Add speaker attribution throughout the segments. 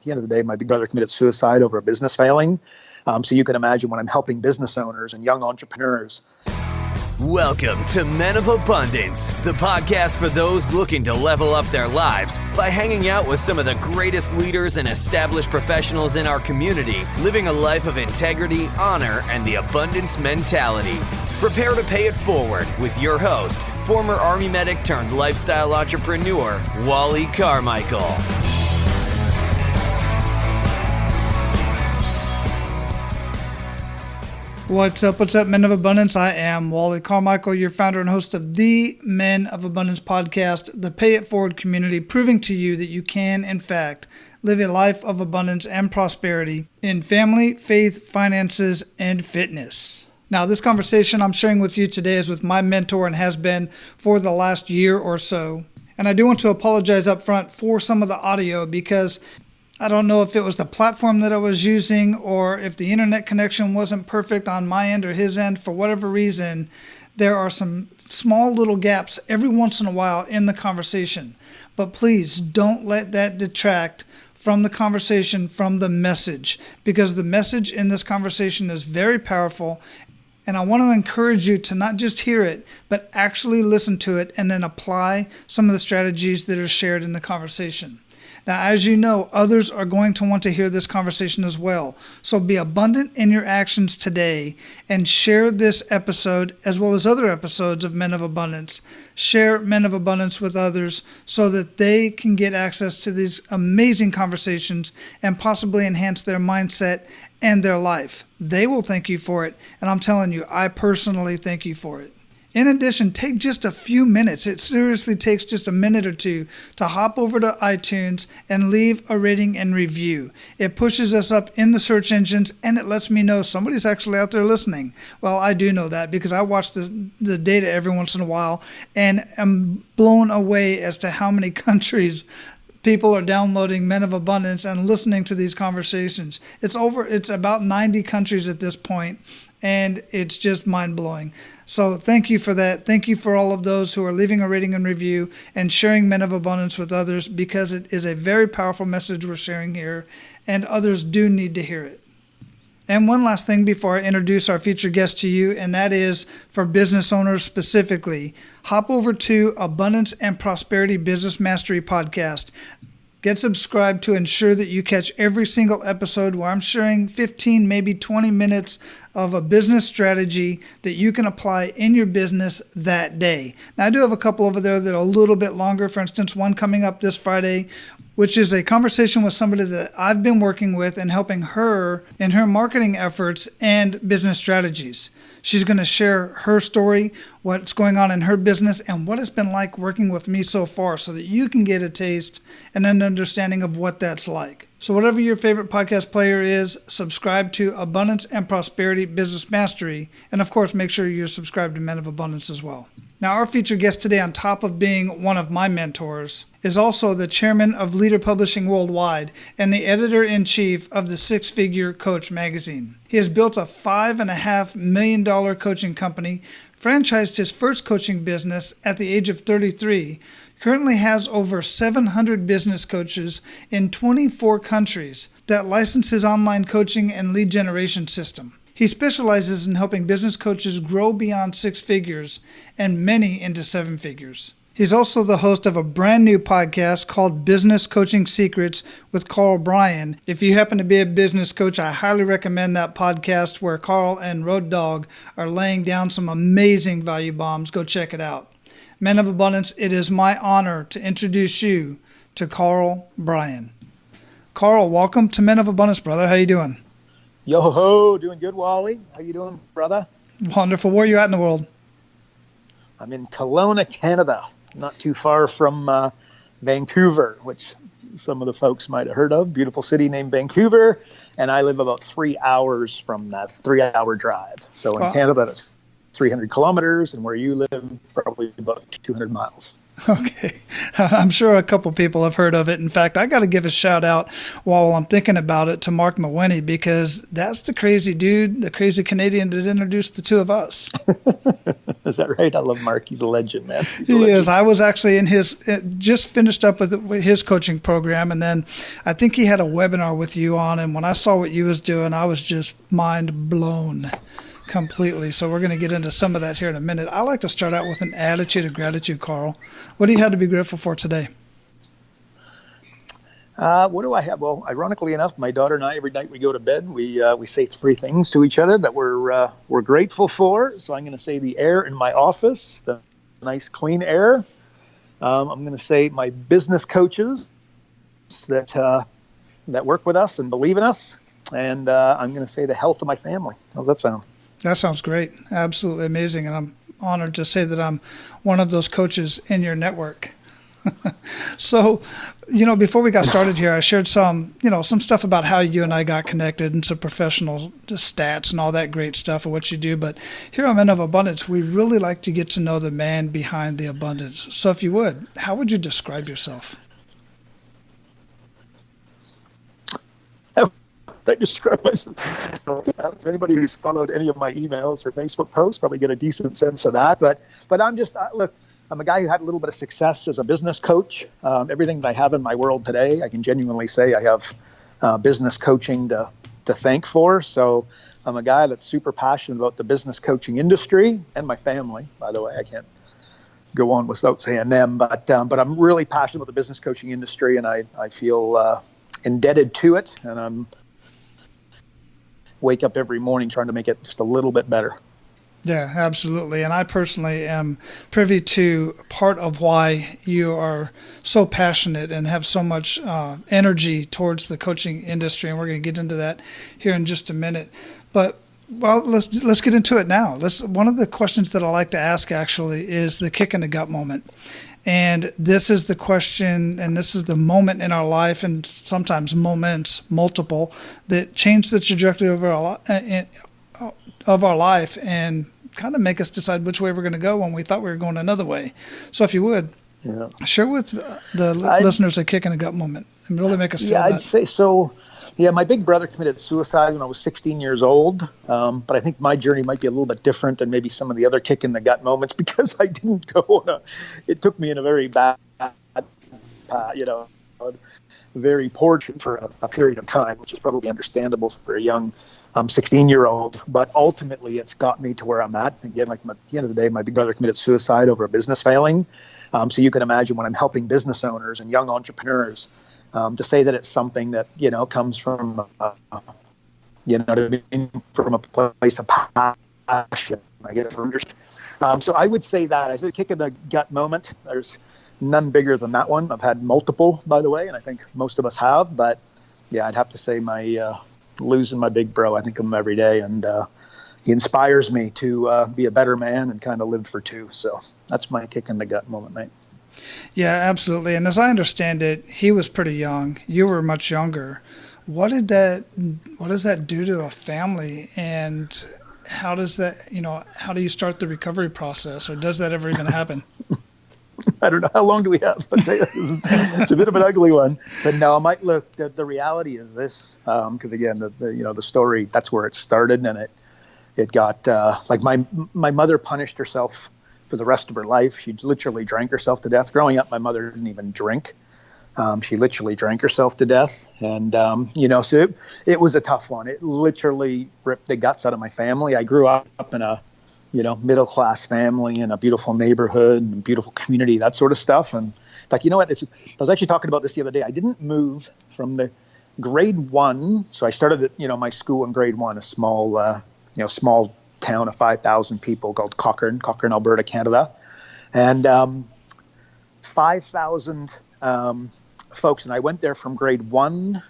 Speaker 1: the end of the day, my big brother committed suicide over a business failing. So you can imagine when I'm helping business owners and young entrepreneurs.
Speaker 2: Welcome to Men of Abundance, the podcast for those looking to level up their lives by hanging out with some of the greatest leaders and established professionals in our community, living a life of integrity, honor, and the abundance mentality. Prepare to pay it forward with your host, former Army medic turned lifestyle entrepreneur, Wally Carmichael.
Speaker 3: What's up, Men of Abundance? I am Wally Carmichael, your founder and host of the Men of Abundance podcast, the Pay It Forward community, proving to you that you can, in fact, live a life of abundance and prosperity in family, faith, finances, and fitness. Now, this conversation I'm sharing with you today is with my mentor and has been for the last year or so. And I do want to apologize up front for some of the audio because I don't know if it was the platform that I was using or if the internet connection wasn't perfect on my end or his end. For whatever reason, there are some small little gaps every once in a while in the conversation. But please don't let that detract from the conversation, from the message, because the message in this conversation is very powerful. And I want to encourage you to not just hear it, but actually listen to it and then apply some of the strategies that are shared in the conversation. Now, as you know, others are going to want to hear this conversation as well. So be abundant in your actions today and share this episode as well as other episodes of Men of Abundance. Share Men of Abundance with others so that they can get access to these amazing conversations and possibly enhance their mindset and their life. They will thank you for it. And I'm telling you, I personally thank you for it. In addition, take just a few minutes. It seriously takes just a minute or two to hop over to iTunes and leave a rating and review. It pushes us up in the search engines and it lets me know somebody's actually out there listening. Well, I do know that because I watch the data every once in a while and I'm blown away as to how many countries people are downloading Men of Abundance and listening to these conversations. It's about 90 countries at this point, and it's just mind-blowing. So thank you for that. Thank you for all of those who are leaving a rating and review and sharing Men of Abundance with others, because it is a very powerful message we're sharing here, and others do need to hear it. And one last thing before I introduce our featured guest to you, and that is for business owners specifically. Hop over to Abundance and Prosperity Business Mastery Podcast. Get subscribed to ensure that you catch every single episode where I'm sharing 15, maybe 20 minutes of a business strategy that you can apply in your business that day. Now, I do have a couple over there that are a little bit longer. For instance, one coming up this Friday, which is a conversation with somebody that I've been working with and helping her in her marketing efforts and business strategies. She's going to share her story, what's going on in her business, and what it's been like working with me so far so that you can get a taste and an understanding of what that's like. So whatever your favorite podcast player is, subscribe to Abundance and Prosperity Business Mastery. And of course, make sure you're subscribed to Men of Abundance as well. Now, our featured guest today, on top of being one of my mentors, is also the chairman of Leader Publishing Worldwide and the editor-in-chief of the Six Figure Coach magazine. He has built a $5.5 million coaching company, franchised his first coaching business at the age of 33, currently has over 700 business coaches in 24 countries that license his online coaching and lead generation system. He specializes in helping business coaches grow beyond six figures and many into seven figures. He's also the host of a brand new podcast called Business Coaching Secrets with Karl Bryan. If you happen to be a business coach, I highly recommend that podcast where Karl and Road Dogg are laying down some amazing value bombs. Go check it out. Men of Abundance, it is my honor to introduce you to Karl Bryan. Karl, welcome to Men of Abundance, brother. How you doing?
Speaker 1: Yo-ho, doing good, Wally. How you doing, brother?
Speaker 3: Wonderful. Where are you at in the world?
Speaker 1: I'm in Kelowna, Canada, not too far from Vancouver, which some of the folks might have heard of. Beautiful city named Vancouver. And I live about 3 hours from that 3-hour drive. So in Canada, that's 300 kilometers. And where you live, probably about 200 miles.
Speaker 3: Okay. I'm sure a couple people have heard of it. In fact, I got to give a shout out while I'm thinking about it to Mark Mawhinney, because that's the crazy dude, the crazy Canadian that introduced the two of us.
Speaker 1: Is that right? I love Mark. He's a legend, man. He's a
Speaker 3: He
Speaker 1: legend.
Speaker 3: is. I was actually in his, just finished up with his coaching program. And then I think he had a webinar with you on. And when I saw what you was doing, I was just mind blown completely. So we're going to get into some of that here in a minute. I like to start out with an attitude of gratitude, Karl. What do you have to be grateful for today?
Speaker 1: What do I have? Well, ironically enough, my daughter and I, every night we go to bed, we say three things to each other that we're grateful for. So I'm going to say the air in my office, the nice clean air. I'm going to say my business coaches that work with us and believe in us, and I'm going to say the health of my family. How's that sound?
Speaker 3: That sounds great. Absolutely amazing. And I'm honored to say that I'm one of those coaches in your network. So, before we got started here, I shared some stuff about how you and I got connected and some professional stats and all that great stuff of what you do. But here on Men of Abundance, we really like to get to know the man behind the abundance. So if you would, how would you describe yourself?
Speaker 1: I describe myself. Anybody who's followed any of my emails or Facebook posts probably get a decent sense of that. But I'm just, look, I'm a guy who had a little bit of success as a business coach. Everything that I have in my world today, I can genuinely say I have business coaching to thank for. So I'm a guy that's super passionate about the business coaching industry and my family. By the way, I can't go on without saying them, but I'm really passionate about the business coaching industry, and I feel indebted to it, and I'm wake up every morning trying to make it just a little bit better.
Speaker 3: Yeah, absolutely. And I personally am privy to part of why you are so passionate and have so much energy towards the coaching industry. And we're going to get into that here in just a minute. But let's get into it now. One of the questions that I like to ask actually is the kick in the gut moment. And this is the question, and this is the moment in our life, and sometimes moments, multiple, that change the trajectory of our life and kind of make us decide which way we're going to go when we thought we were going another way. So if you would, share with the listeners a kick in the gut moment and really make us feel that.
Speaker 1: I'd say so. Yeah, my big brother committed suicide when I was 16 years old, but I think my journey might be a little bit different than maybe some of the other kick in the gut moments, because I didn't go on it took me in a very bad, very poor for a period of time, which is probably understandable for a young 16-year-old. But ultimately, it's got me to where I'm at. Again, like at the end of the day, my big brother committed suicide over a business failing. So you can imagine when I'm helping business owners and young entrepreneurs, to say that it's something that, comes from, from a place of passion. I get it from so I would say that as a kick in the gut moment, there's none bigger than that one. I've had multiple, by the way, and I think most of us have. But yeah, I'd have to say my losing my big bro. I think of him every day, and he inspires me to be a better man and kind of live for two. So that's my kick in the gut moment, mate.
Speaker 3: Yeah, absolutely. And as I understand it, he was pretty young. You were much younger. What does that do to a family? And how does that, how do you start the recovery process, or does that ever even happen?
Speaker 1: I don't know. How long do we have? It's a bit of an ugly one. But no, look, the reality is this, because again, the story, that's where it started. And it got, like my mother punished herself for the rest of her life. She literally drank herself to death. Growing up, my mother didn't even drink. She literally drank herself to death. And, so it was a tough one. It literally ripped the guts out of my family. I grew up in a, middle-class family in a beautiful neighborhood and beautiful community, that sort of stuff. And like, I was actually talking about this the other day. I didn't move from the grade 1. So I started at, my school in grade 1, a small, small town of 5,000 people called Cochrane, Alberta, Canada. And 5,000 folks. And I went there from grade 1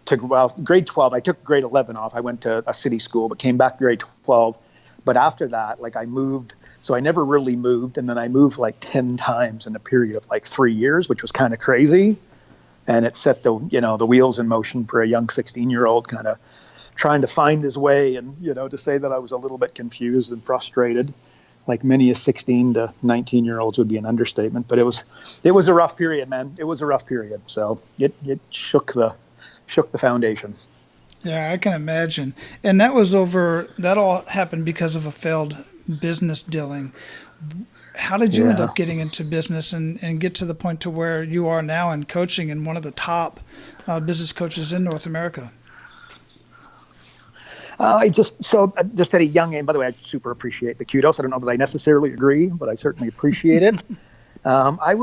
Speaker 1: to, grade 12. I took grade 11 off. I went to a city school, but came back grade 12. But after that, I moved. So I never really moved. And then I moved 10 times in a period of 3 years, which was kind of crazy. And it set the wheels in motion for a young 16-year-old kind of trying to find his way, and to say that I was a little bit confused and frustrated. like many 16 to 19-year-olds would be an understatement. But it was a rough period, man. It was a rough period. So it shook the foundation.
Speaker 3: Yeah, I can imagine. And that all happened because of a failed business dealing. How did you end up getting into business and get to the point to where you are now and coaching and one of the top business coaches in North America?
Speaker 1: Just at a young age, by the way, I super appreciate the kudos. I don't know that I necessarily agree, but I certainly appreciate it. I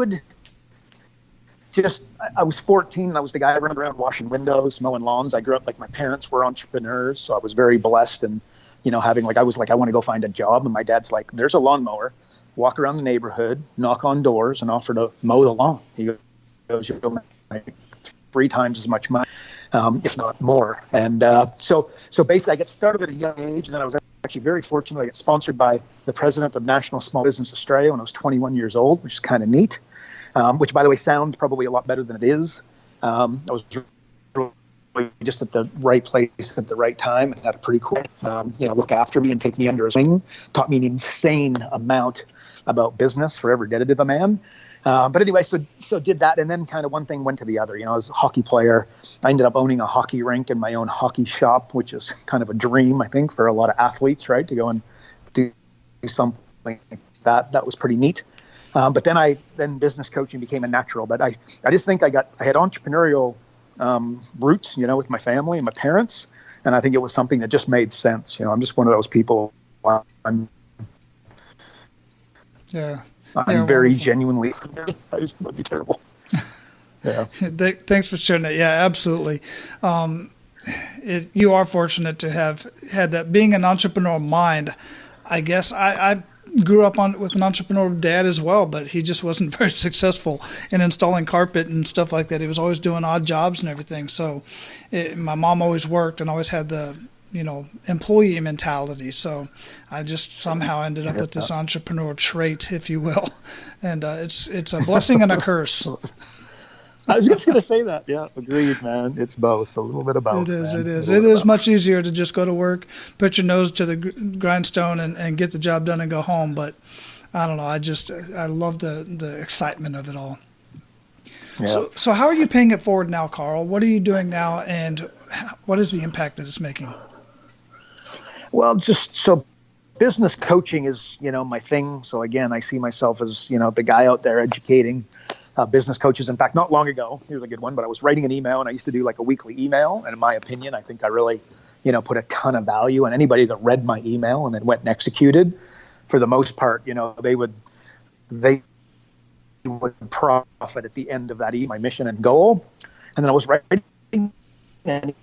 Speaker 1: was 14 and I was the guy running around washing windows, mowing lawns. I grew up like my parents were entrepreneurs, so I was very blessed and, I was like, I want to go find a job. And my dad's like, there's a lawnmower, walk around the neighborhood, knock on doors and offer to mow the lawn. He goes, you'll make 3 times as much money, if not more. And so basically I got started at a young age, and then I was actually very fortunate. I got sponsored by the president of National Small Business Australia when I was 21 years old, which is kind of neat. Which, by the way, sounds probably a lot better than it is. I was really just at the right place at the right time, and had a pretty cool, look after me and take me under his wing. Taught me an insane amount about business for every did a man. But anyway, so did that, and then kind of one thing went to the other. I was a hockey player. I ended up owning a hockey rink in my own hockey shop, which is kind of a dream, I think, for a lot of athletes, right? To go and do something like that. That was pretty neat. But then business coaching became a natural. But I just think I had entrepreneurial roots, with my family and my parents, and I think it was something that just made sense. I'm just one of those people. I'm very genuinely. I just would be terrible. Yeah.
Speaker 3: Thanks for sharing that. Yeah, absolutely. You are fortunate to have had that. Being an entrepreneurial mind, I guess I grew up with an entrepreneurial dad as well, but he just wasn't very successful in installing carpet and stuff like that. He was always doing odd jobs and everything. So my mom always worked and always had the employee mentality. So I just somehow ended up with this entrepreneur trait, if you will. And it's a blessing and a curse.
Speaker 1: I was just going to say that. Yeah, agreed, man. It's both. A little bit of both.
Speaker 3: It is. It is much easier to just go to work, put your nose to the grindstone, and get the job done and go home. But I don't know. I love the excitement of it all. Yeah. So how are you paying it forward now, Karl? What are you doing now, and what is the impact that it's making?
Speaker 1: Well, just so business coaching is, my thing. So again, I see myself as, the guy out there educating business coaches. In fact, not long ago, here's a good one, but I was writing an email, and I used to do like a weekly email. And in my opinion, I think I really, put a ton of value. And anybody that read my email and then went and executed, for the most part, they would profit at the end of that email, my mission and goal. And then I was writing an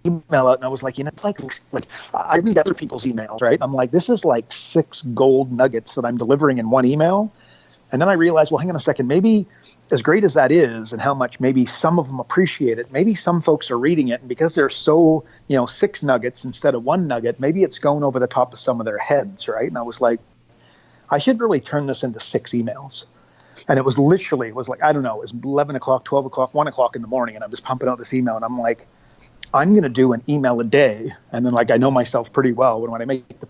Speaker 1: email out, and I was like, it's like I read other people's emails, right? I'm like, this is like 6 gold nuggets that I'm delivering in one email. And then I realized, well, hang on a second, maybe as great as that is and how much maybe some of them appreciate it, maybe some folks are reading it, and because they're so, 6 nuggets instead of 1 nugget, maybe it's going over the top of some of their heads, right? And I was like, I should really turn this into 6 emails. And it was like, I don't know, it was 11 o'clock, 12 o'clock, 1 o'clock in the morning, and I'm just pumping out this email, and I'm like, I'm going to do an email a day. And then I know myself pretty well. When I make the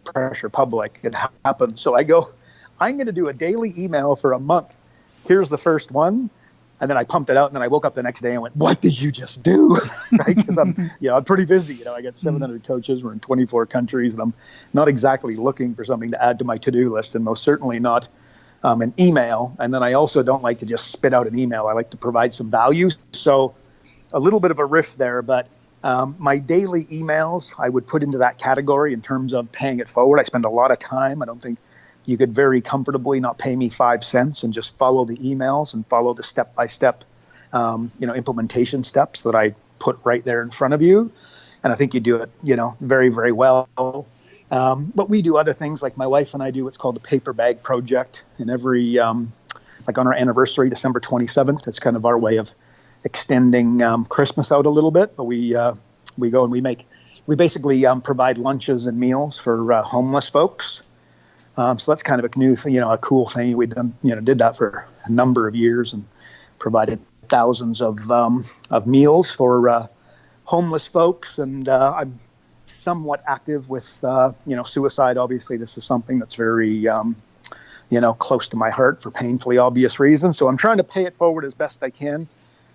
Speaker 1: pressure public, it happens. So I go, I'm going to do a daily email for a month. Here's the first one. And then I pumped it out, and then I woke up the next day and went, what did you just do? Right? Because I'm pretty busy. I got 700 coaches. We're in 24 countries, and I'm not exactly looking for something to add to my to-do list, and most certainly not an email. And then I also don't like to just spit out an email. I like to provide some value. So a little bit of a riff there, but my daily emails I would put into that category in terms of paying it forward. I spend a lot of time. I don't think you could very comfortably not pay me 5 cents and just follow the emails and follow the step-by-step, implementation steps that I put right there in front of you. And I think you do it, very, very well. But we do other things, like my wife and I do what's called the paper bag project. And every, like on our anniversary, December 27th, it's kind of our way of extending Christmas out a little bit. But we go and we basically provide lunches and meals for homeless folks. So that's kind of a new, a cool thing. We did that for a number of years and provided thousands of meals for homeless folks. And I'm somewhat active with, suicide. Obviously, this is something that's very, close to my heart for painfully obvious reasons. So I'm trying to pay it forward as best I can.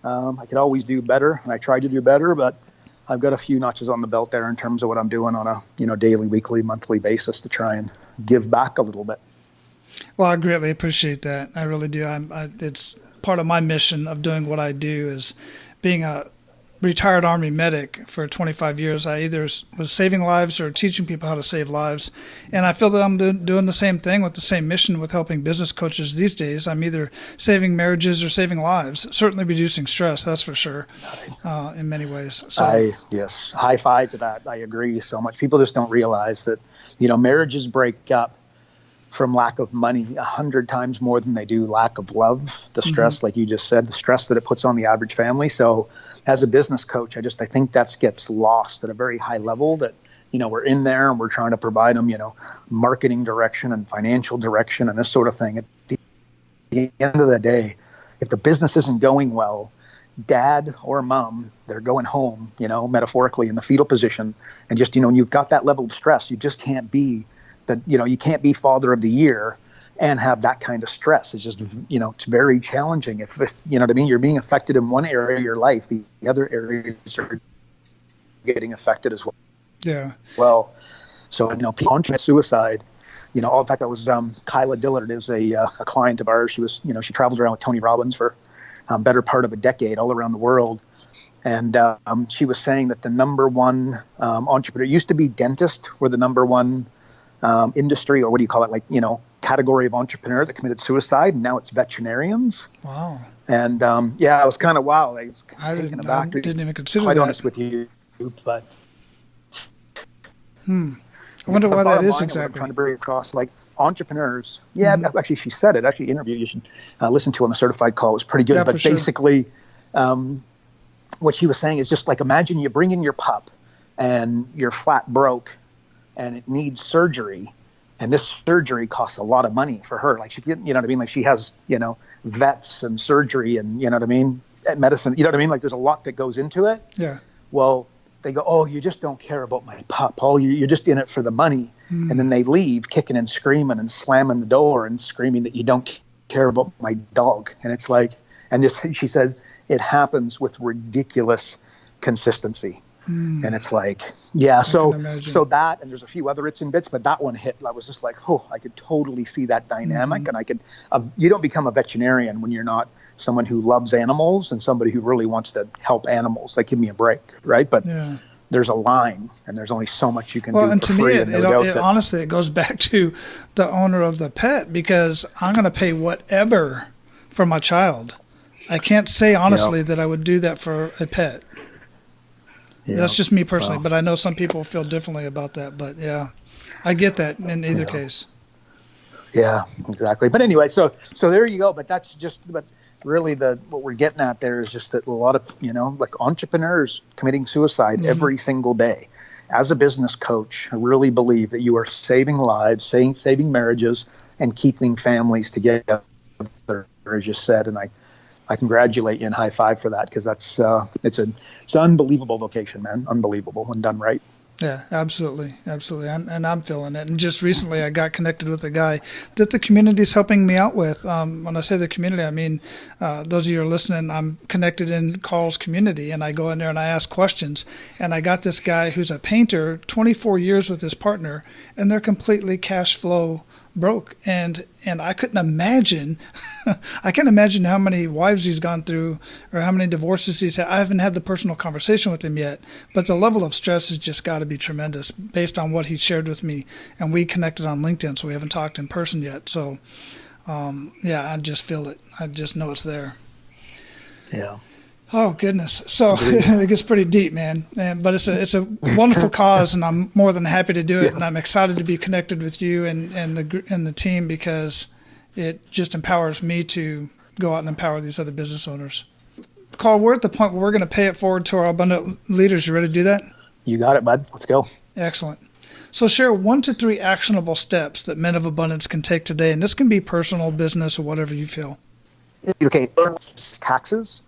Speaker 1: I could always do better, and I try to do better, but I've got a few notches on the belt there in terms of what I'm doing on a, daily, weekly, monthly basis to try and give back a little bit.
Speaker 3: Well, I greatly appreciate that. I really do. It's part of my mission of doing what I do is being a retired Army medic for 25 years. I either was saving lives or teaching people how to save lives. And I feel that I'm doing the same thing with the same mission with helping business coaches these days. I'm either saving marriages or saving lives, certainly reducing stress, that's for sure, in many ways. So,
Speaker 1: yes, high five to that. I agree so much. People just don't realize that, marriages break up from lack of money 100 times more than they do lack of love, the stress, like you just said, the stress that it puts on the average family. So as a business coach, I think that gets lost at a very high level that, we're in there and we're trying to provide them, marketing direction and financial direction and this sort of thing. At the end of the day, if the business isn't going well, dad or mom, they're going home, metaphorically in the fetal position. And just, you've got that level of stress. You just can't be that, you can't be father of the year and have that kind of stress. It's just, it's very challenging. If you know what I mean, you're being affected in one area of your life, the other areas are getting affected as well.
Speaker 3: Yeah.
Speaker 1: Well, so, people on suicide, in fact, that was Kyla Dillard is a client of ours. She was, she traveled around with Tony Robbins for better part of a decade all around the world. And she was saying that the number one entrepreneur, it used to be dentists were the number one industry, or what do you call it, category of entrepreneur that committed suicide, and now it's veterinarians.
Speaker 3: Wow.
Speaker 1: And I was kind of wow. I was taken aback.
Speaker 3: I didn't even consider
Speaker 1: quite
Speaker 3: that.
Speaker 1: Honest with you, but
Speaker 3: I wonder why that is exactly.
Speaker 1: I'm trying to bring across, like, entrepreneurs. Yeah, actually, she said it. Actually, interview you should listen to on the certified call. It was pretty good.
Speaker 3: Yeah,
Speaker 1: but basically, what she was saying is just like, imagine you bring in your pup, and you're flat broke, and it needs surgery, and this surgery costs a lot of money for her. Like, she, like, she has, vets and surgery and, medicine, like, there's a lot that goes into it.
Speaker 3: Yeah.
Speaker 1: Well, they go, oh, you just don't care about my pup. Oh, you're just in it for the money. And then they leave kicking and screaming and slamming the door and screaming that you don't care about my dog. And it's like, and this, she said, it happens with ridiculous consistency. And it's like, so that, and there's a few other its and bits, but that one hit. I was just like, oh, I could totally see that dynamic. And I could, you don't become a veterinarian when you're not someone who loves animals and somebody who really wants to help animals. Like, give me a break, right? But there's a line, and there's only so much you can do
Speaker 3: and
Speaker 1: for
Speaker 3: to
Speaker 1: free.
Speaker 3: Me, it honestly, it goes back to the owner of the pet, because I'm going to pay whatever for my child. I can't say honestly that I would do that for a pet. That's just me personally, but I know some people feel differently about that. But I get that in either case. Yeah,
Speaker 1: exactly. But anyway, so there you go. But that's just, but really what we're getting at there is just that a lot of, like, entrepreneurs committing suicide every single day. As a business coach, I really believe that you are saving lives, saving marriages, and keeping families together, as you said. And I congratulate you and high five for that, because that's it's an unbelievable vocation, man. Unbelievable when done right.
Speaker 3: Yeah, absolutely. And I'm feeling it. And just recently I got connected with a guy that the community is helping me out with. When I say the community, I mean, those of you who are listening, I'm connected in Karl's community, and I go in there and I ask questions. And I got this guy who's a painter, 24 years with his partner, and they're completely cash flow broke. And I couldn't imagine, I can't imagine how many wives he's gone through or how many divorces he's had. I haven't had the personal conversation with him yet, but the level of stress has just got to be tremendous based on what he shared with me. And we connected on LinkedIn, so we haven't talked in person yet. So, I just feel it. I just know it's there.
Speaker 1: Yeah.
Speaker 3: Oh, goodness. So it gets pretty deep, man. But it's a wonderful cause, and I'm more than happy to do it. And I'm excited to be connected with you and the team, because it just empowers me to go out and empower these other business owners. Karl, we're at the point where we're going to pay it forward to our abundant leaders. You ready to do that?
Speaker 1: You got it, bud. Let's go.
Speaker 3: Excellent. So share 1 to 3 actionable steps that men of abundance can take today. And this can be personal, business, or whatever you feel.
Speaker 1: Okay, taxes.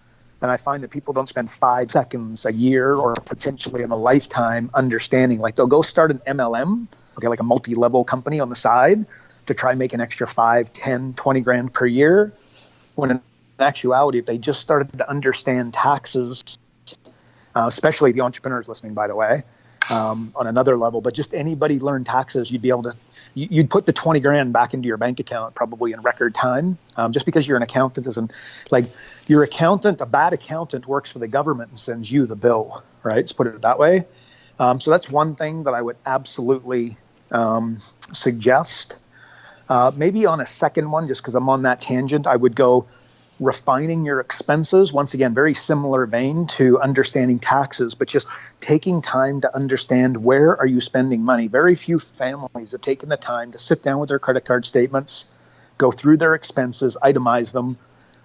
Speaker 1: And I find that people don't spend 5 seconds a year or potentially in a lifetime understanding. Like they'll go start an MLM, okay, like a multi-level company on the side to try and make an extra 5, 10, 20 grand per year. When in actuality, if they just started to understand taxes, especially the entrepreneurs listening, by the way, on another level, but just anybody learn taxes, you'd be able to, you'd put the 20 grand back into your bank account probably in record time. Just because you're an accountant isn't like your accountant, a bad accountant works for the government and sends you the bill, right? Let's put it that way. So that's one thing that I would absolutely suggest. Maybe on a second one, just because I'm on that tangent, I would go refining your expenses. Once again, very similar vein to understanding taxes, but just taking time to understand where are you spending money. Very few families have taken the time to sit down with their credit card statements, go through their expenses, itemize them,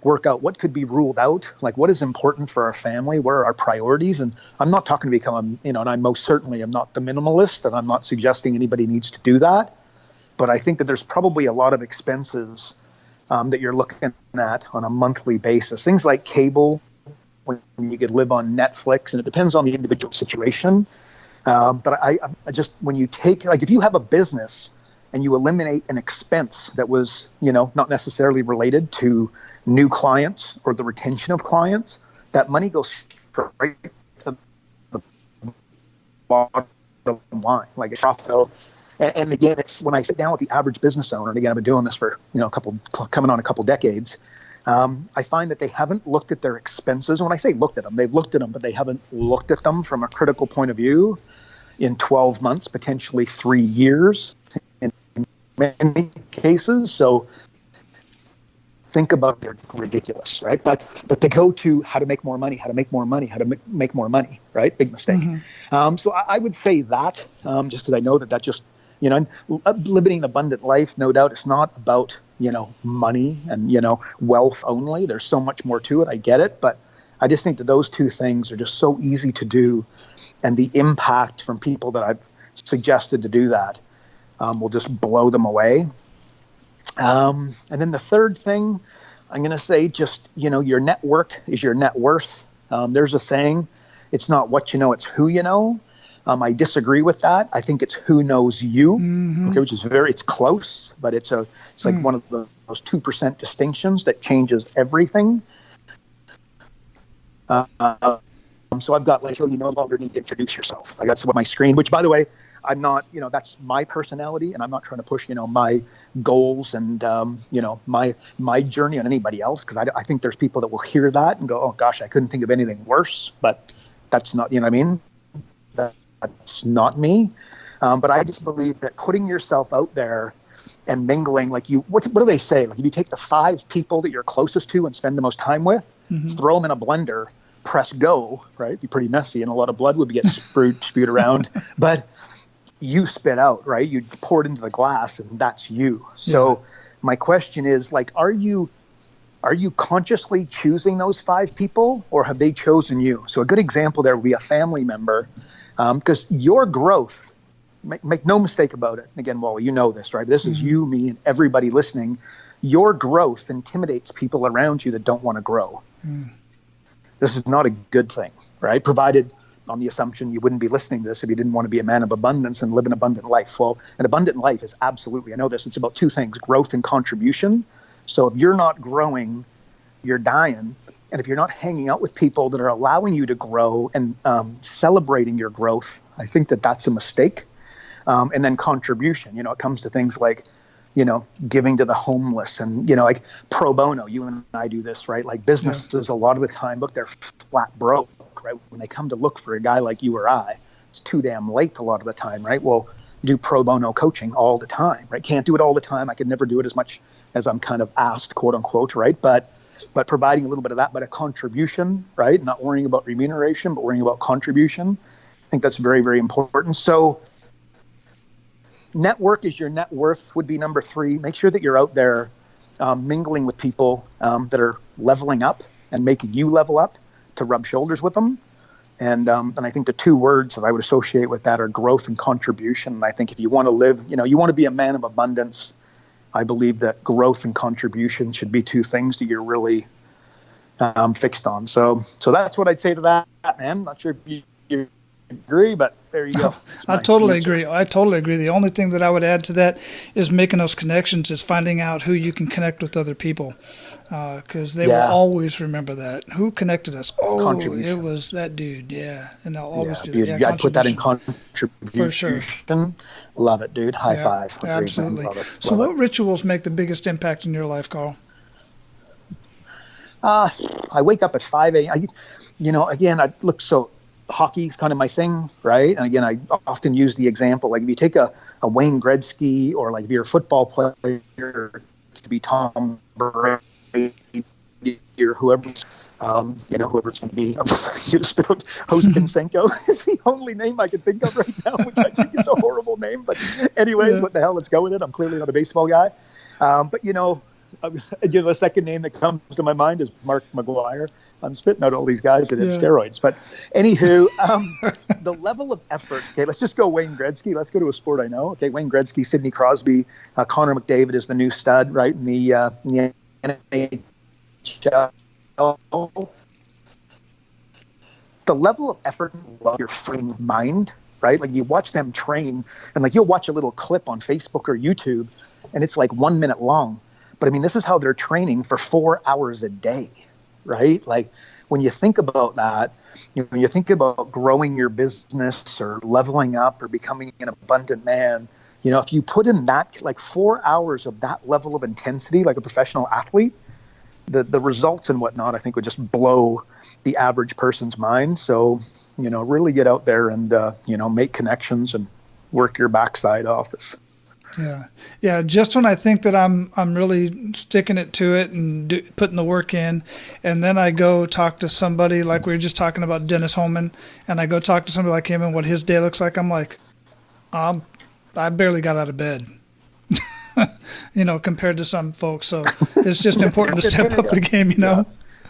Speaker 1: work out what could be ruled out, like what is important for our family, what are our priorities. And I'm not talking to become, and I most certainly am not the minimalist, and I'm not suggesting anybody needs to do that. But I think that there's probably a lot of expenses that you're looking at on a monthly basis. Things like cable, when you could live on Netflix, and it depends on the individual situation. But I just, when you take, like if you have a business and you eliminate an expense that was, not necessarily related to new clients or the retention of clients, that money goes straight to the bottom line, like a profit. And again, it's when I sit down with the average business owner, and again, I've been doing this for, coming on a couple decades. I find that they haven't looked at their expenses. And when I say looked at them, they've looked at them, but they haven't looked at them from a critical point of view in 12 months, potentially 3 years in many cases. So think about they're ridiculous, right? But they go to how to make more money, how to make more money, how to make more money, right? Big mistake. Mm-hmm. So I would say that just because I know that just, living an abundant life, no doubt it's not about, money and, wealth only. There's so much more to it. I get it. But I just think that those two things are just so easy to do. And the impact from people that I've suggested to do that will just blow them away. And then the third thing I'm going to say, just, your network is your net worth. There's a saying, it's not what you know, it's who you know. I disagree with that. I think it's who knows you, okay, which is it's close, but it's like one of those 2% distinctions that changes everything. So I've got you no longer need to introduce yourself. Like that's what my screen, which by the way, I'm not, that's my personality, and I'm not trying to push, my goals and, my journey on anybody else. Cause I think there's people that will hear that and go, oh gosh, I couldn't think of anything worse, but that's not, what I mean? That's not me. But I just believe that putting yourself out there and mingling, like what do they say? Like if you take the 5 people that you're closest to and spend the most time with, throw them in a blender, press go, right? It'd be pretty messy and a lot of blood would get spewed around, but you spit out, right? You pour it into the glass and that's you. So my question is like, are you consciously choosing those 5 people or have they chosen you? So a good example there would be a family member, because your growth, make no mistake about it. Again, Wally, you know this, right? This is you, me, and everybody listening. Your growth intimidates people around you that don't want to grow. This is not a good thing, right? Provided on the assumption you wouldn't be listening to this if you didn't want to be a man of abundance and live an abundant life. Well, an abundant life is absolutely, I know this, it's about 2 things, growth and contribution. So if you're not growing, you're dying. And if you're not hanging out with people that are allowing you to grow and celebrating your growth, I think that that's a mistake. And then contribution, it comes to things like, giving to the homeless and, like pro bono. You and I do this, right? Like businesses, a lot of the time, look, they're flat broke, right? When they come to look for a guy like you or I, it's too damn late a lot of the time, right? Well, do pro bono coaching all the time, right? Can't do it all the time. I could never do it as much as I'm kind of asked, quote unquote, right? But providing a little bit of that, but a contribution, right? Not worrying about remuneration, but worrying about contribution. I think that's very, very important. So network is your net worth would be number 3. Make sure that you're out there mingling with people that are leveling up and making you level up to rub shoulders with them. And I think the 2 words that I would associate with that are growth and contribution. And I think if you want to live, you want to be a man of abundance, I believe that growth and contribution should be 2 things that you're really, fixed on. So that's what I'd say to that, man. Not sure if you agree, but there you go.
Speaker 3: I totally agree. I totally agree. The only thing that I would add to that is making those connections, is finding out who you can connect with other people, because they will always remember that. Who connected us? Oh, it was that dude. Yeah, and they'll always do that.
Speaker 1: Yeah, I'd put that in contribution.
Speaker 3: For sure.
Speaker 1: Love it, dude. High five.
Speaker 3: Absolutely.
Speaker 1: Love it.
Speaker 3: So what rituals make the biggest impact in your life, Karl?
Speaker 1: I wake up at 5 a.m. Again, I look so. Hockey's kind of my thing, right? And again, I often use the example, like if you take a Wayne Gretzky, or like if you're a football player, it could be Tom Brady or whoever's whoever's going to be. You just spit out Jose Canseco is the only name I can think of right now, which I think is a horrible name. But anyways, what the hell? Let's go with it. I'm clearly not a baseball guy, but the second name that comes to my mind is Mark McGuire. I'm spitting out all these guys that had steroids. But anywho, the level of effort. Okay, let's just go Wayne Gretzky. Let's go to a sport I know. Okay, Wayne Gretzky, Sidney Crosby, Connor McDavid is the new stud, right, in the NHL. The level of effort and love your freaking mind, right? Like you watch them train, and like you'll watch a little clip on Facebook or YouTube, and it's like 1 minute long. But I mean, this is how they're training for 4 hours a day, right? Like when you think about that, when you think about growing your business or leveling up or becoming an abundant man, if you put in that, like 4 hours of that level of intensity, like a professional athlete, the results and whatnot, I think would just blow the average person's mind. So, really get out there and, make connections and work your backside off.
Speaker 3: Yeah. Just when I think that I'm really sticking it to it and putting the work in, and then I go talk to somebody, like we were just talking about Dennis Holman, and I go talk to somebody like him and what his day looks like. I'm like, I barely got out of bed, compared to some folks. So it's just important to step up the game,
Speaker 1: Yeah.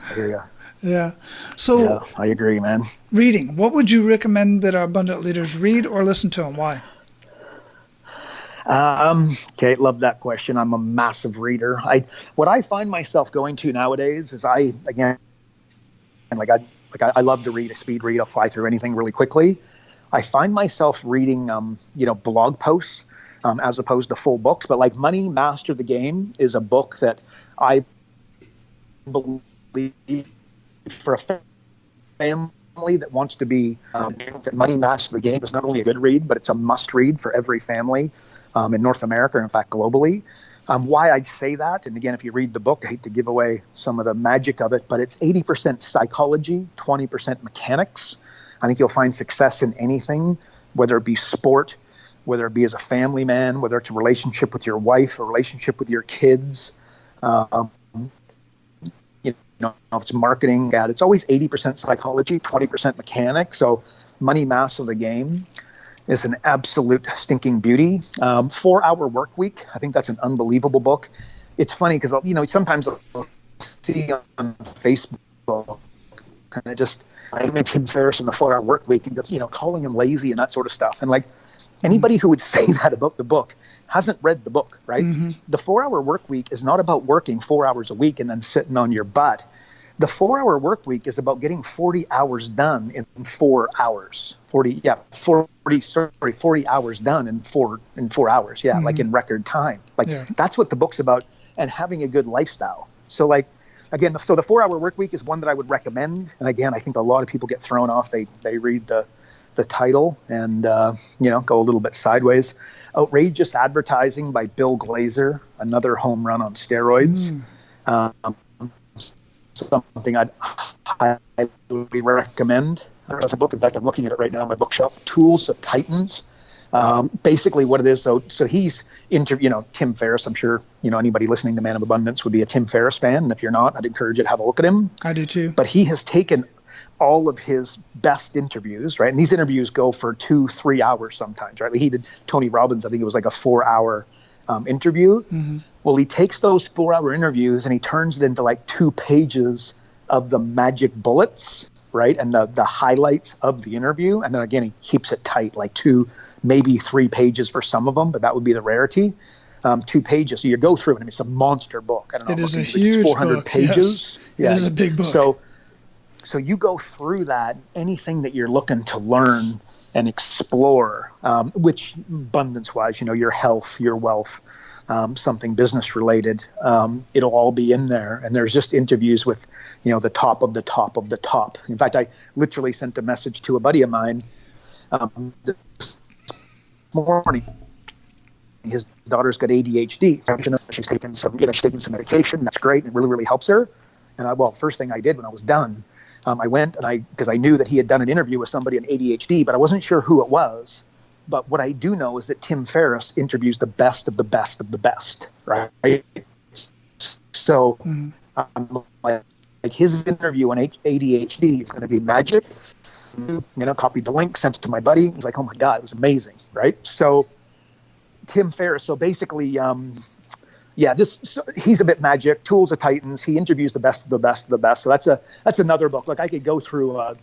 Speaker 1: I hear you.
Speaker 3: Yeah. So
Speaker 1: I agree, man.
Speaker 3: Reading. What would you recommend that our abundant leaders read or listen to, and why?
Speaker 1: Okay, love that question. I'm a massive reader. What I find myself going to nowadays is I love to read, a speed read. I'll fly through anything really quickly. I find myself reading, blog posts as opposed to full books. But like Money Master the Game is a book that I believe for a family that wants to be that Money Master the Game is not only a good read, but it's a must read for every family in North America, in fact, globally. Why I'd say that, and again, if you read the book, I hate to give away some of the magic of it, but it's 80% psychology, 20% mechanics. I think you'll find success in anything, whether it be sport, whether it be as a family man, whether it's a relationship with your wife, a relationship with your kids, if it's marketing, it's always 80% psychology, 20% mechanics. So Money Master the Game is an absolute stinking beauty. 4 Hour Work Week. I think that's an unbelievable book. It's funny because, sometimes I'll see on Facebook kind of just, I met Tim Ferriss in the 4 Hour Work Week and, calling him lazy and that sort of stuff. And like anybody who would say that about the book hasn't read the book, right? Mm-hmm. The 4 Hour Work Week is not about working 4 hours a week and then sitting on your butt. The 4 Hour Work Week is about getting 40 hours done in 4 hours. 40 hours done in 4 hours. Yeah, like in record time. That's what the book's about, and having a good lifestyle. So the 4 Hour Work Week is one that I would recommend. And again, I think a lot of people get thrown off. They read the title and go a little bit sideways. Outrageous Advertising by Bill Glazer, another home run on steroids. Something I'd highly recommend. There's a book, in fact, I'm looking at it right now in my bookshelf, Tools of Titans. Basically what it is, so he's Tim Ferriss. I'm sure, anybody listening to Man of Abundance would be a Tim Ferriss fan. And if you're not, I'd encourage you to have a look at him.
Speaker 3: I do too.
Speaker 1: But he has taken all of his best interviews, right? And these interviews go for 2-3 hours sometimes, right? Like he did Tony Robbins, I think it was like a 4-hour interview. Mm-hmm. Well, he takes those 4-hour interviews and he turns it into like 2 pages of the magic bullets, right? And the highlights of the interview. And then again, he keeps it tight, like 2, maybe 3 pages for some of them, but that would be the rarity. 2 pages. So you go through it, and it's a monster book. I don't know.
Speaker 3: It is a
Speaker 1: it's
Speaker 3: huge
Speaker 1: 400
Speaker 3: book.
Speaker 1: pages.
Speaker 3: Yes. Yeah. It is a big book.
Speaker 1: So you go through that, anything that you're looking to learn and explore, which abundance-wise, your health, your wealth, something business related, it'll all be in there. And there's just interviews with, the top of the top of the top. In fact, I literally sent a message to a buddy of mine this morning. His daughter's got ADHD. She's taking some medication. That's great. It really, really helps her. And first thing I did when I was done, I went because I knew that he had done an interview with somebody on ADHD, but I wasn't sure who it was. But what I do know is that Tim Ferriss interviews the best of the best of the best, right? So like his interview on ADHD is going to be magic. Copied the link, sent it to my buddy. He's like, oh my God, it was amazing, right? So Tim Ferriss, so basically, he's a bit magic. Tools of Titans. He interviews the best of the best of the best. So that's another book. Like I could go through a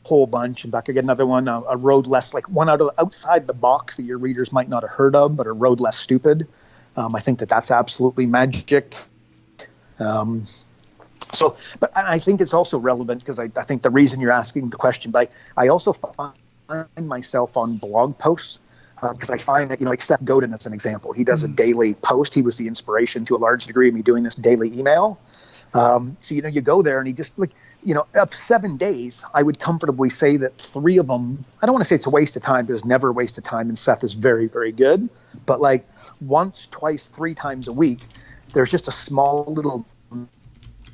Speaker 1: whole bunch. In fact, I get another one, a Road Less, like one outside the box that your readers might not have heard of, but a Road Less Stupid. I think that's absolutely magic. But I think it's also relevant because I think the reason you're asking the question, but I also find myself on blog posts. Because I find that, like Seth Godin as an example, he does a daily post. He was the inspiration to a large degree of me doing this daily email. So, you go there and he just of 7 days, I would comfortably say that 3 of them, I don't want to say it's a waste of time because never a waste of time. And Seth is very, very good. But like once, twice, 3 times a week, there's just a small little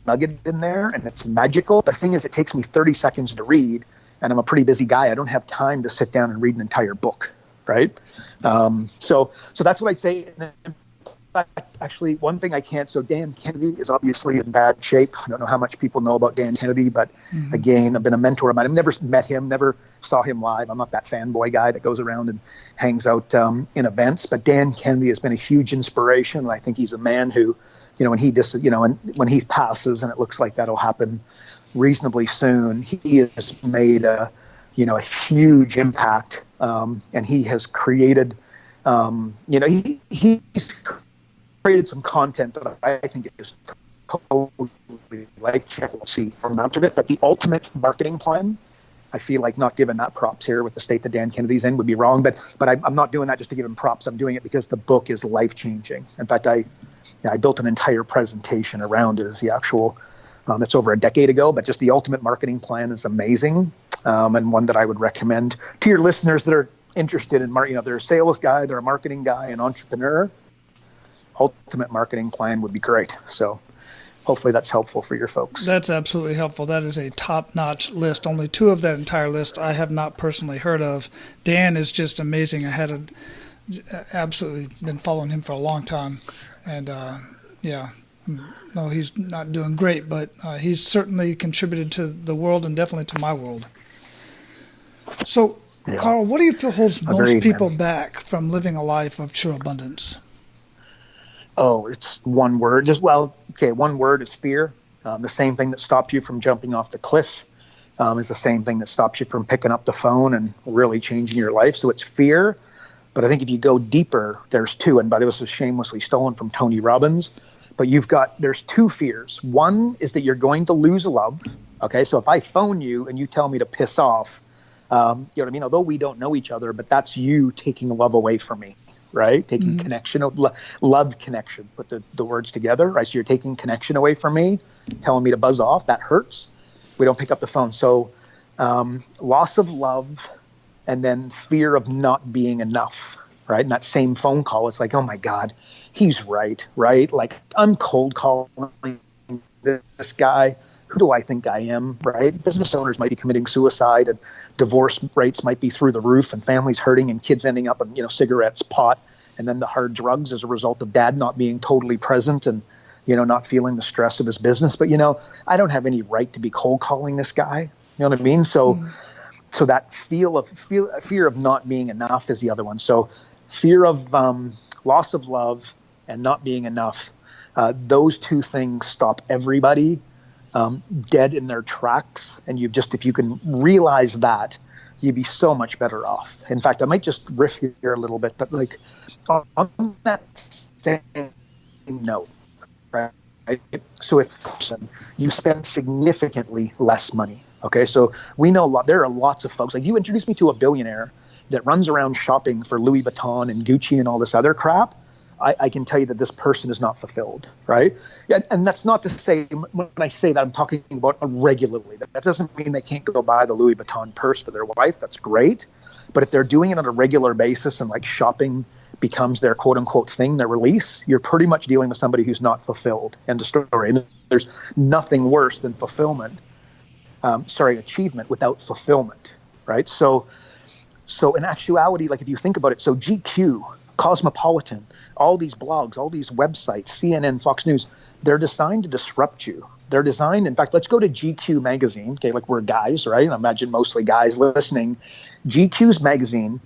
Speaker 1: nugget in there and it's magical. The thing is, it takes me 30 seconds to read and I'm a pretty busy guy. I don't have time to sit down and read an entire book. Right. So that's what I'd say. Actually, one thing I can't. So Dan Kennedy is obviously in bad shape. I don't know how much people know about Dan Kennedy, but again, I've been a mentor of mine. I've never met him, never saw him live. I'm not that fanboy guy that goes around and hangs out in events. But Dan Kennedy has been a huge inspiration. And I think he's a man who, when he passes, and it looks like that'll happen reasonably soon, he has made a huge impact. And he has created, he's created some content that I think is totally like Chelsea from out of it. But the ultimate marketing plan, I feel like not giving that props here with the state that Dan Kennedy's in would be wrong. But I'm not doing that just to give him props. I'm doing it because the book is life changing. In fact, I built an entire presentation around it as the actual. It's over a decade ago, but just the ultimate marketing plan is amazing. And one that I would recommend to your listeners that are interested in they're a sales guy, they're a marketing guy, an entrepreneur. Ultimate marketing plan would be great. So hopefully that's helpful for your folks.
Speaker 3: That's absolutely helpful. That is a top-notch list. Only 2 of that entire list I have not personally heard of. Dan is just amazing. I had absolutely been following him for a long time. And no, he's not doing great, but he's certainly contributed to the world and definitely to my world. So, yeah. Karl, what do you feel holds most people back from living a life of true abundance?
Speaker 1: Oh, it's one word. One word is fear. The same thing that stops you from jumping off the cliff is the same thing that stops you from picking up the phone and really changing your life. So it's fear. But I think if you go deeper, there's 2. And by the way, this was shamelessly stolen from Tony Robbins. But there's 2 fears. One is that you're going to lose love. Okay, so if I phone you and you tell me to piss off, you know what I mean? Although we don't know each other, but that's you taking love away from me, right? Taking connection, love connection, put the words together, right? So you're taking connection away from me, telling me to buzz off. That hurts. We don't pick up the phone. So loss of love and then fear of not being enough, right? And that same phone call, it's like, oh my God, he's right? Like I'm cold calling this guy. Who do I think I am, right? Business owners might be committing suicide and divorce rates might be through the roof and families hurting and kids ending up on, cigarettes, pot, and then the hard drugs as a result of dad not being totally present and, not feeling the stress of his business. But, I don't have any right to be cold calling this guy. You know what I mean? So that fear of not being enough is the other one. So fear of loss of love and not being enough, those 2 things stop everybody dead in their tracks. And if you can realize that, you'd be so much better off. In fact, I might just riff here a little bit, but like on that same note, right? So if you spend significantly less money, okay? So we know there are lots of folks, like you introduced me to a billionaire that runs around shopping for Louis Vuitton and Gucci and all this other crap. I can tell you that this person is not fulfilled, right? And that's not to say, when I say that, I'm talking about regularly. That doesn't mean they can't go buy the Louis Vuitton purse for their wife. That's great. But if they're doing it on a regular basis and like shopping becomes their quote unquote thing, their release, you're pretty much dealing with somebody who's not fulfilled. End of story. And there's nothing worse than achievement without fulfillment, right? So in actuality, like if you think about it, so GQ, Cosmopolitan, all these blogs, all these websites, CNN, Fox News, they're designed to disrupt you. They're designed, in fact, let's go to GQ magazine. Okay, like we're guys, right? I imagine mostly guys listening. GQ's magazine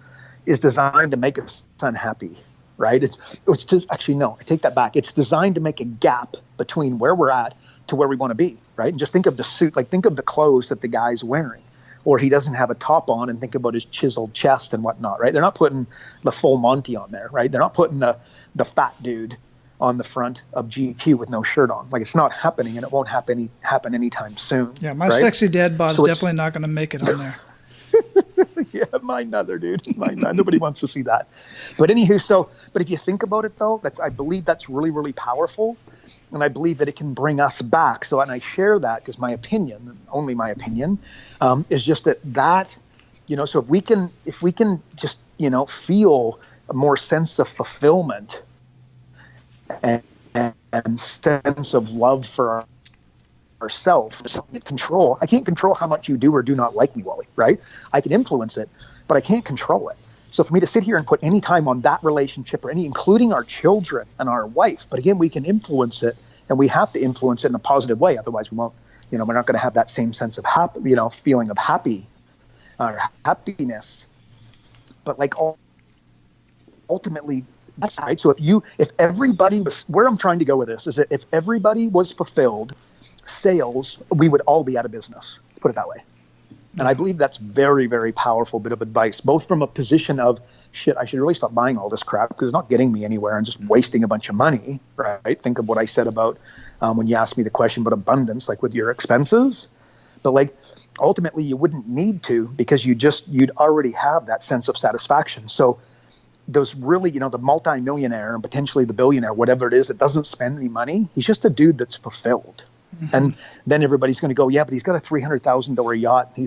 Speaker 1: is designed to make us unhappy, right? It's just, actually, no, I take that back. It's designed to make a gap between where we're at to where we want to be, right? And just think of the suit, like think of the clothes that the guy's wearing. Or he doesn't have a top on, and think about his chiseled chest and whatnot, right? They're not putting the full Monty on there, right? They're not putting the fat dude on the front of GQ with no shirt on. Like, it's not happening, and it won't happen anytime soon.
Speaker 3: Yeah, my
Speaker 1: right?
Speaker 3: sexy dad bod is definitely not going to make it on there.
Speaker 1: Yeah, mine neither, dude. Mine neither. Nobody wants to see that. But anywho, but if you think about it, though, I believe that's really, really powerful. And I believe that it can bring us back. So, and I share that because my opinion, only my opinion, is just that, so if we can just, feel a more sense of fulfillment and sense of love for ourselves, I can't control how much you do or do not like me, Wally, right? I can influence it, but I can't control it. So for me to sit here and put any time on that relationship or including our children and our wife, but again, we can influence it, and we have to influence it in a positive way. Otherwise, we won't, we're not going to have that same sense of feeling of happiness. But like ultimately, that's right. So if everybody was, where I'm trying to go with this is that if everybody was fulfilled, sales, we would all be out of business. Put it that way. And I believe that's very, very powerful bit of advice, both from a position of, shit, I should really stop buying all this crap because it's not getting me anywhere and just wasting a bunch of money, right? Think of what I said about when you asked me the question about abundance, like with your expenses. But like ultimately you wouldn't need to because you'd already have that sense of satisfaction. So those really, the multimillionaire and potentially the billionaire, whatever it is that doesn't spend any money, he's just a dude that's fulfilled. Mm-hmm. And then everybody's going to go, yeah, but he's got a $300,000 yacht.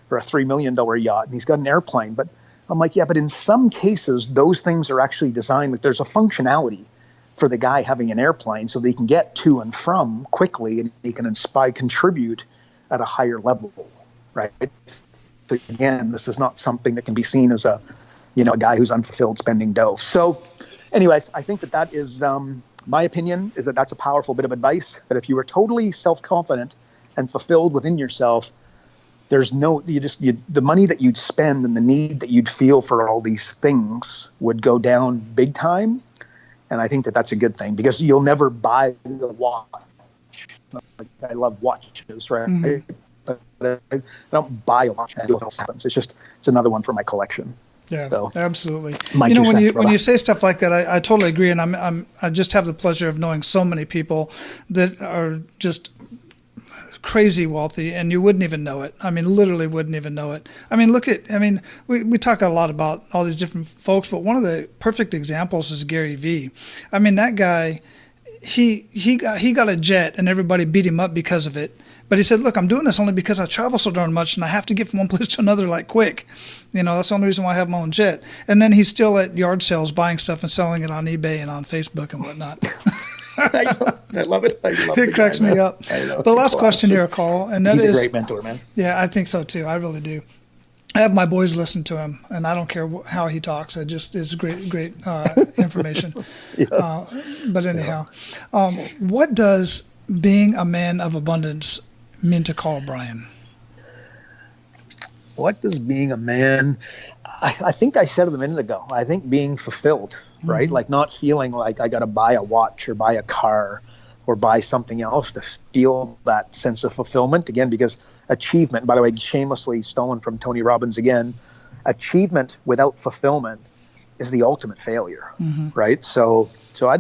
Speaker 1: Or a $3 million yacht, and he's got an airplane. But I'm like, yeah, but in some cases, those things are actually designed. Like there's a functionality for the guy having an airplane so that he can get to and from quickly, and he can contribute at a higher level, right? So again, this is not something that can be seen as a guy who's unfulfilled spending dough. So anyways, I think that is, my opinion is that that's a powerful bit of advice, that if you were totally self-confident and fulfilled within yourself, there's the money that you'd spend and the need that you'd feel for all these things would go down big time. And I think that that's a good thing because you'll never buy the watch. Like, I love watches, right? Mm-hmm. But I don't buy a watch and what else happens. It's another one for my collection.
Speaker 3: Yeah,
Speaker 1: so,
Speaker 3: absolutely. When you say stuff like that, I totally agree, and I just have the pleasure of knowing so many people that are just crazy wealthy, and you wouldn't even know it. I mean, literally wouldn't even know it. I mean, we talk a lot about all these different folks, but one of the perfect examples is Gary Vee. I mean, that guy, he got a jet, and everybody beat him up because of it. But he said, look, I'm doing this only because I travel so darn much and I have to get from one place to another like quick. That's the only reason why I have my own jet. And then he's still at yard sales buying stuff and selling it on eBay and on Facebook and whatnot.
Speaker 1: I love it.
Speaker 3: It cracks me up. The last question here, Carl, and that
Speaker 1: he's
Speaker 3: is,
Speaker 1: a great mentor, man.
Speaker 3: Yeah, I think so too. I really do. I have my boys listen to him, and I don't care how he talks. It's great information. Yeah. But anyhow, what does being a man of abundance mean to Karl Bryan?
Speaker 1: What does being a man, I think I said it a minute ago, I think being fulfilled, right? Mm-hmm. Like not feeling like I got to buy a watch or buy a car or buy something else to feel that sense of fulfillment. Again, because achievement, by the way, shamelessly stolen from Tony Robbins again, achievement without fulfillment is the ultimate failure, right? So I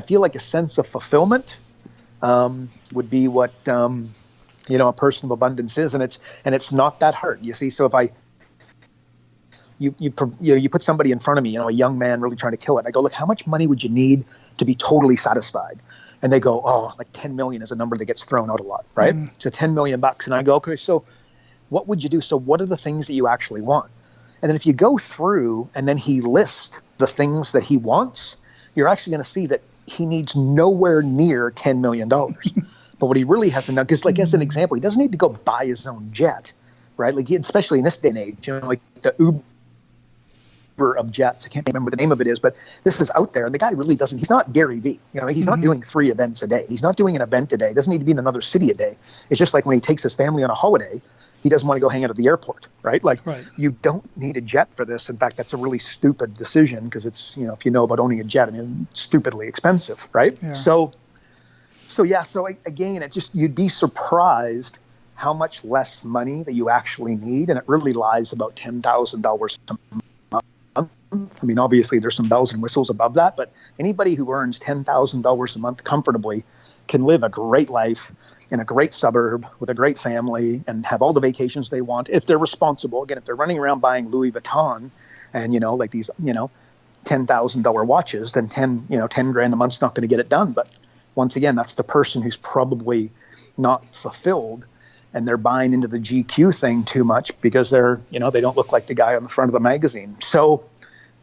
Speaker 1: feel like a sense of fulfillment would be what a person of abundance is, and it's not that hard. You see, so if you put somebody in front of me, a young man really trying to kill it, I go, look, how much money would you need to be totally satisfied? And they go, oh, like 10 million is a number that gets thrown out a lot, right? So 10 million bucks. And I go, okay, so what would you do? So what are the things that you actually want? And then if you go through and then he lists the things that he wants, you're actually going to see that he needs nowhere near $10 million. But what he really has to know, because like as an example, he doesn't need to go buy his own jet, right? Like especially in this day and age, like the Uber of jets. I can't remember what the name of it is, but this is out there. And the guy really doesn't, he's not Gary Vee. He's not doing 3 events a day. He's not doing an event a day. Doesn't need to be in another city a day. It's just like when he takes his family on a holiday, he doesn't want to go hang out at the airport, right? You don't need a jet for this. In fact, that's a really stupid decision because it's, if you know about owning a jet, it's stupidly expensive, right? Yeah. So again, you'd be surprised how much less money that you actually need. And it really lies about $10,000 a month. Obviously there's some bells and whistles above that, but anybody who earns $10,000 a month comfortably can live a great life in a great suburb with a great family and have all the vacations they want if they're responsible. Again, if they're running around buying Louis Vuitton and, like these, $10,000 watches, then 10 grand a month's not going to get it done. But once again, that's the person who's probably not fulfilled and they're buying into the GQ thing too much because they're, they don't look like the guy on the front of the magazine. So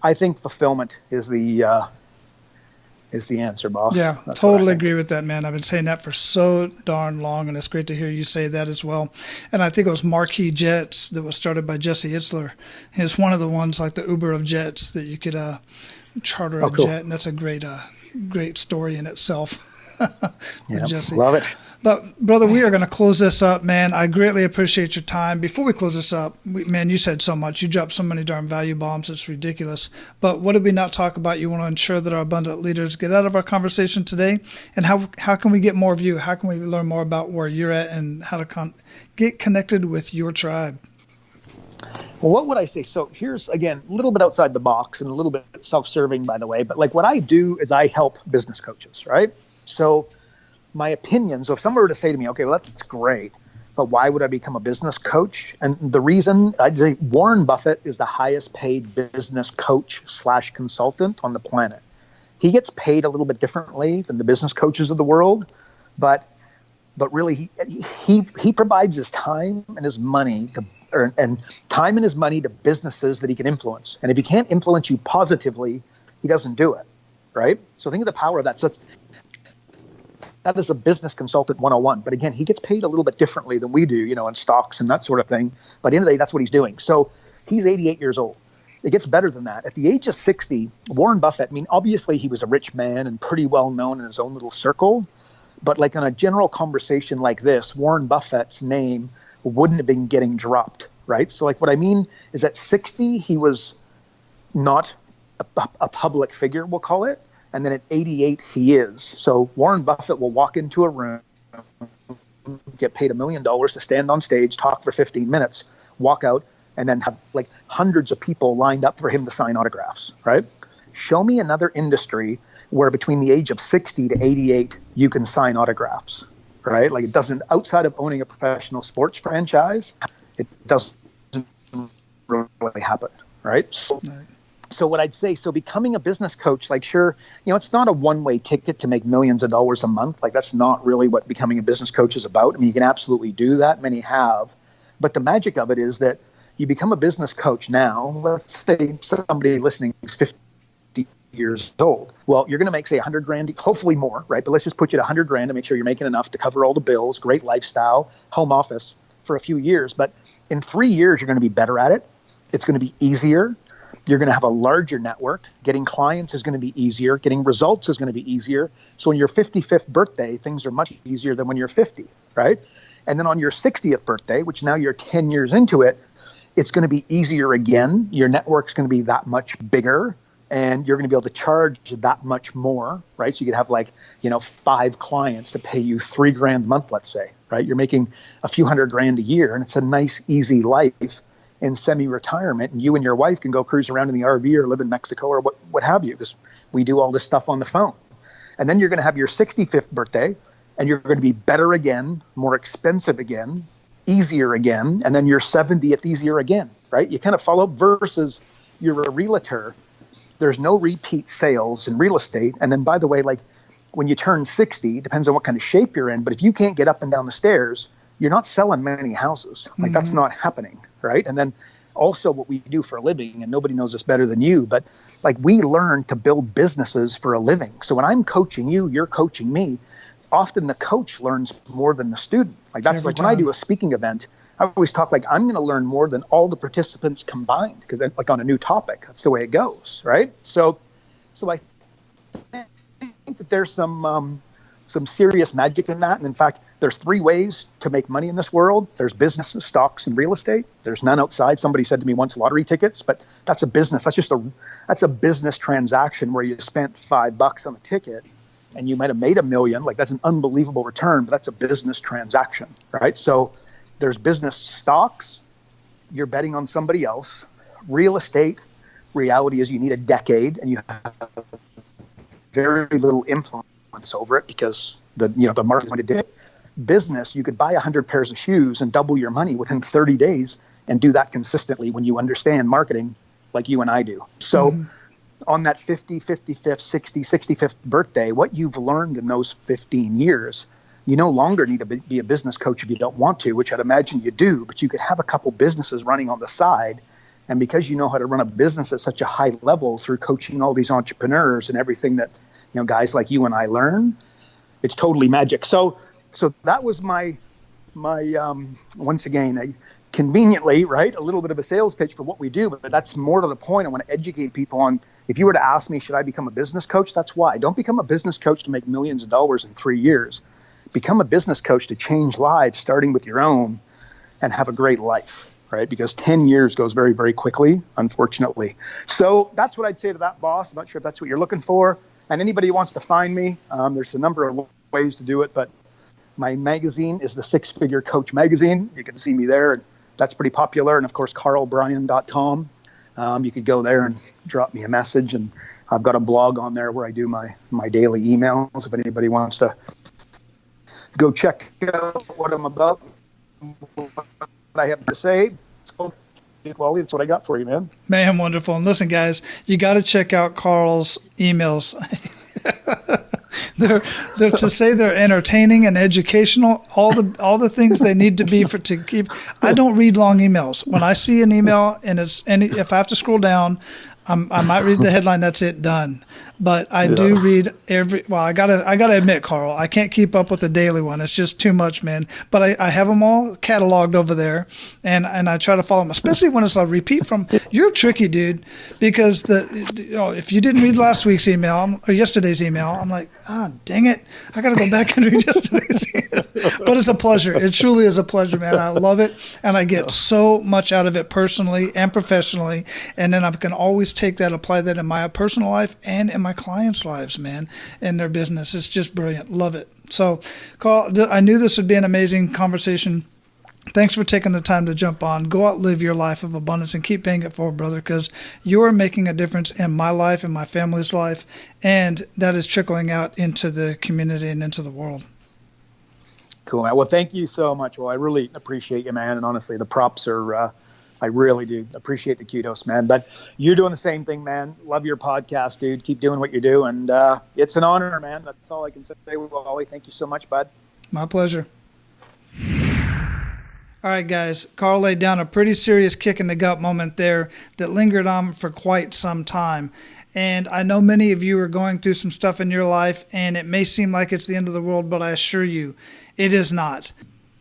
Speaker 1: I think fulfillment is the answer, boss.
Speaker 3: Yeah, that's totally agree with that, man. I've been saying that for so darn long, and it's great to hear you say that as well. And I think it was Marquis Jets that was started by Jesse Itzler. It's one of the ones like the Uber of jets that you could charter a jet, and that's a great story in itself.
Speaker 1: Yeah,
Speaker 3: Jesse.
Speaker 1: Love it.
Speaker 3: But, brother, we are going to close this up, man. I greatly appreciate your time. Before we close this up, man, you said so much. You dropped so many darn value bombs. It's ridiculous. But what did we not talk about? You want to ensure that our abundant leaders get out of our conversation today? And how can we get more of you? How can we learn more about where you're at and how to get connected with your tribe?
Speaker 1: Well, what would I say? So here's, again, a little bit outside the box and a little bit self-serving, by the way. But like what I do is I help business coaches, right? So my opinion, so if someone were to say to me, okay, well, that's great, but why would I become a business coach? And the reason, I'd say Warren Buffett is the highest paid business coach / consultant on the planet. He gets paid a little bit differently than the business coaches of the world, but really he provides his time and his money to businesses that he can influence. And if he can't influence you positively, he doesn't do it, right? So think of the power of that. So that is a business consultant 101. But again, he gets paid a little bit differently than we do, in stocks and that sort of thing. But at the end of the day, that's what he's doing. So he's 88 years old. It gets better than that. At the age of 60, Warren Buffett, obviously he was a rich man and pretty well known in his own little circle. But like on a general conversation like this, Warren Buffett's name wouldn't have been getting dropped, right? So like what I mean is at 60, he was not a public figure, we'll call it. And then at 88, he is. So Warren Buffett will walk into a room, get paid $1 million to stand on stage, talk for 15 minutes, walk out, and then have like hundreds of people lined up for him to sign autographs, right? Show me another industry where between the age of 60 to 88, you can sign autographs, right? Like it doesn't, outside of owning a professional sports franchise, it doesn't really happen, right? So what I'd say, so becoming a business coach, like sure, it's not a one-way ticket to make millions of dollars a month. Like that's not really what becoming a business coach is about. You can absolutely do that. Many have. But the magic of it is that you become a business coach now. Let's say somebody listening is 50 years old. Well, you're going to make, say, 100 grand, hopefully more, right? But let's just put you at 100 grand to make sure you're making enough to cover all the bills, great lifestyle, home office for a few years. But in 3 years, you're going to be better at it. It's going to be easier. You're going to have a larger network. Getting clients is going to be easier. Getting results is going to be easier. So on your 55th birthday, things are much easier than when you're 50, right? And then on your 60th birthday, which now you're 10 years into it, it's going to be easier again. Your network's going to be that much bigger. and you're going to be able to charge that much more, right? So you could have like, 5 clients to pay you $3,000 a month, let's say, right? You're making a few $100,000 a year, and it's a nice, easy life in semi-retirement. And you and your wife can go cruise around in the RV or live in Mexico or what have you, because we do all this stuff on the phone. And then you're going to have your 65th birthday, and you're going to be better again, more expensive again, easier again, and then your 70th easier again, right? You kind of follow versus you're a realtor. There's no repeat sales in real estate. And then, by the way, like when you turn 60, depends on what kind of shape you're in, but if you can't get up and down the stairs, you're not selling many houses. Like that's not happening, right? And then also what we do for a living, and nobody knows this better than you, but like we learn to build businesses for a living. So when I'm coaching you, you're coaching me. Often the coach learns more than the student. Like that's like when I do a speaking event, I always talk like I'm going to learn more than all the participants combined, because like on a new topic, that's the way it goes, right? So I think that there's some serious magic in that. And in fact, there's 3 ways to make money in this world. There's business, stocks, and real estate. There's none outside. Somebody said to me once, lottery tickets, but that's a business. That's a business transaction where you spent $5 on a ticket and you might have made $1 million. Like that's an unbelievable return, but that's a business transaction, right? So there's business stocks. You're betting on somebody else. Real estate, reality is you need a decade and you have very little influence over it because the market going to dip. Business, you could buy 100 pairs of shoes and double your money within 30 days and do that consistently when you understand marketing like you and I do. So on that 50, 55th, 60, 65th birthday, what you've learned in those 15 years, you no longer need to be a business coach if you don't want to, which I'd imagine you do, but you could have a couple businesses running on the side. And because you know how to run a business at such a high level through coaching all these entrepreneurs and everything that, guys like you and I learn, it's totally magic. So that was my once again, conveniently, right, a little bit of a sales pitch for what we do, but that's more to the point. I want to educate people on, if you were to ask me, should I become a business coach? That's why. Don't become a business coach to make millions of dollars in 3 years. Become a business coach to change lives, starting with your own, and have a great life, right? Because 10 years goes very, very quickly, unfortunately. So that's what I'd say to that, boss. I'm not sure if that's what you're looking for. And anybody who wants to find me, there's a number of ways to do it, but my magazine is the Six Figure Coach magazine. You can see me there, and that's pretty popular. And of course, karlbryan.com. You could go there and drop me a message, and I've got a blog on there where I do my daily emails. If anybody wants to go check out what I'm about, what I have to say. So, Wally, that's what I got for you, man.
Speaker 3: Man, wonderful. And listen, guys, you got to check out Karl's emails. They're to say they're entertaining and educational, all the things they need to be to keep. I don't read long emails. When I see an email and if I have to scroll down, I might read the headline. That's it, done. But I do read I gotta admit, Karl, I can't keep up with the daily one. It's just too much, man. But I have them all cataloged over there, and I try to follow them, especially when it's a repeat from. You're tricky, dude, because if you didn't read last week's email or yesterday's email, I'm like, dang it, I gotta go back and read yesterday's email. But it's a pleasure. It truly is a pleasure, man. I love it, and I get so much out of it personally and professionally, and then I can always take that, apply that in my personal life and in my clients' lives, man, and their business. It's just brilliant. Love it. So, Karl, I knew this would be an amazing conversation. Thanks for taking the time to jump on. Go out, live your life of abundance, and keep paying it forward, brother, because you're making a difference in my life and my family's life, and that is trickling out into the community and into the world.
Speaker 1: Cool, man. Well, thank you so much. Well, I really appreciate you, man, and honestly, the props are I really do appreciate the kudos, man. But you're doing the same thing, man. Love your podcast, dude. Keep doing what you do. And it's an honor, man. That's all I can say. Wally, thank you so much, bud.
Speaker 3: My pleasure. All right, guys. Karl laid down a pretty serious kick in the gut moment there that lingered on for quite some time. And I know many of you are going through some stuff in your life, and it may seem like it's the end of the world, but I assure you, it is not.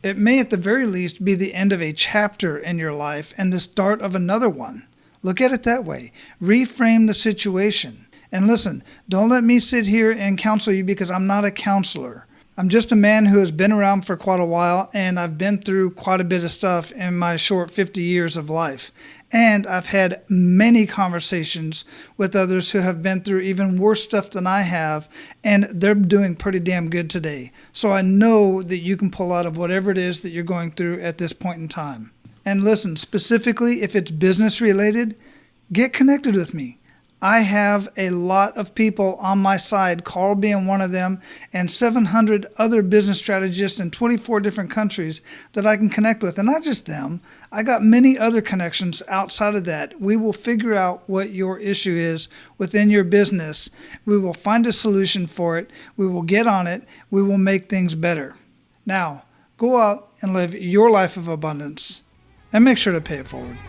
Speaker 3: It may at the very least be the end of a chapter in your life and the start of another one. Look at it that way. Reframe the situation. And listen, don't let me sit here and counsel you, because I'm not a counselor. I'm just a man who has been around for quite a while, and I've been through quite a bit of stuff in my short 50 years of life. And I've had many conversations with others who have been through even worse stuff than I have, and they're doing pretty damn good today. So I know that you can pull out of whatever it is that you're going through at this point in time. And listen, specifically if it's business related, get connected with me. I have a lot of people on my side, Karl being one of them, and 700 other business strategists in 24 different countries that I can connect with. And not just them, I got many other connections outside of that. We will figure out what your issue is within your business. We will find a solution for it. We will get on it. We will make things better. Now, go out and live your life of abundance and make sure to pay it forward.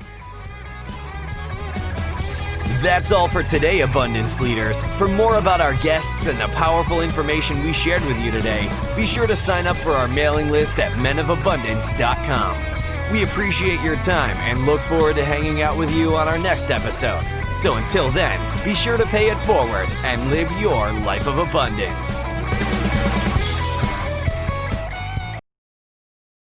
Speaker 2: That's all for today, Abundance Leaders. For more about our guests and the powerful information we shared with you today, be sure to sign up for our mailing list at menofabundance.com. We appreciate your time and look forward to hanging out with you on our next episode. So until then, be sure to pay it forward and live your life of abundance.